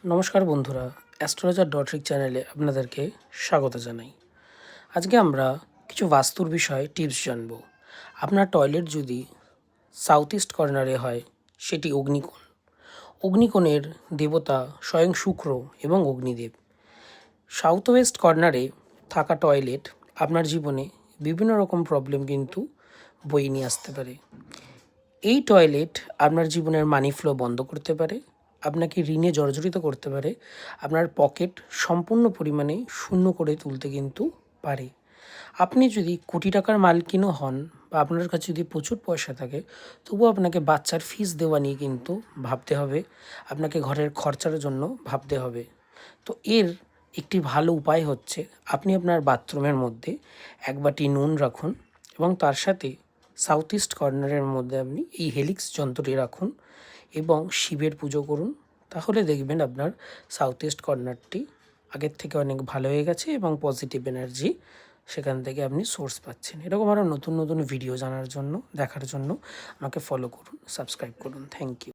নমস্কার বন্ধুরা, অ্যাস্ট্রোলজার চ্যানেলে আপনাদেরকে স্বাগত জানাই। আজকে আমরা কিছু বাস্তুর বিষয়ে টিপস জানব। আপনার টয়লেট যদি সাউথ ইস্ট কর্নারে হয়, সেটি অগ্নিকোণ। অগ্নিকোণের দেবতা স্বয়ং শুক্র এবং অগ্নিদেব। সাউথ ওয়েস্ট কর্নারে থাকা টয়লেট আপনার জীবনে বিভিন্ন রকম প্রবলেম কিন্তু বয়ে নিয়ে আসতে পারে। এই টয়লেট আপনার জীবনের মানি ফ্লো বন্ধ করতে পারে, আপনাকে ঋণে জর্জরিত করতে পারে, আপনার পকেট সম্পূর্ণ পরিমাণে শূন্য করে তুলতে কিন্তু পারে। আপনি যদি কোটি টাকার মালকিনও হন বা আপনার কাছে যদি প্রচুর পয়সা থাকে, তবুও আপনাকে বাচ্চার ফিস দেওয়া নিয়ে কিন্তু ভাবতে হবে, আপনাকে ঘরের খরচার জন্য ভাবতে হবে। তো এর একটি ভালো উপায় হচ্ছে, আপনি আপনার বাথরুমের মধ্যে এক বাটি নুন রাখুন এবং তার সাথে সাউথ ইস্ট কর্নারের মধ্যে আপনি এই হেলিক্স যন্ত্রটি রাখুন এবং শিবের পুজো করুন। তাহলে দেখবেন আপনার সাউথ ইস্ট কর্নারটি আগের থেকে অনেক ভালো হয়ে গেছে এবং পজিটিভ এনার্জি সেখান থেকে আপনি সোর্স পাচ্ছেন। এরকম আরও নতুন নতুন ভিডিও জানার জন্য, দেখার জন্য আমাকে ফলো করুন, সাবস্ক্রাইব করুন। Thank you.